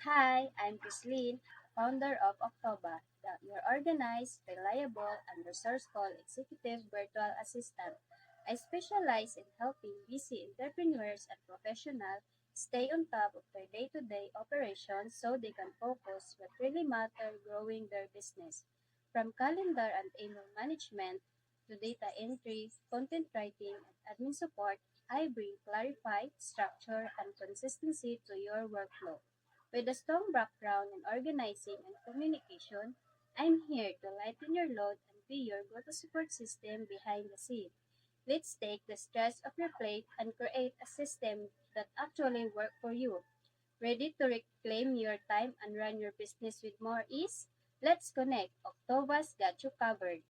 Hi, I'm Chrislene, founder of Octoba, your organized, reliable, and resourceful executive virtual assistant. I specialize in helping busy entrepreneurs and professionals stay on top of their day-to-day operations so they can focus what really matters growing their business. From calendar and email management to data entry, content writing, and admin support, I bring clarified structure and consistency to your workflow. With a strong background in organizing and communication, I'm here to lighten your load and be your go-to support system behind the scenes. Let's take the stress off your plate and create a system that actually works for you. Ready to reclaim your time and run your business with more ease? Let's connect. Octoba's got you covered.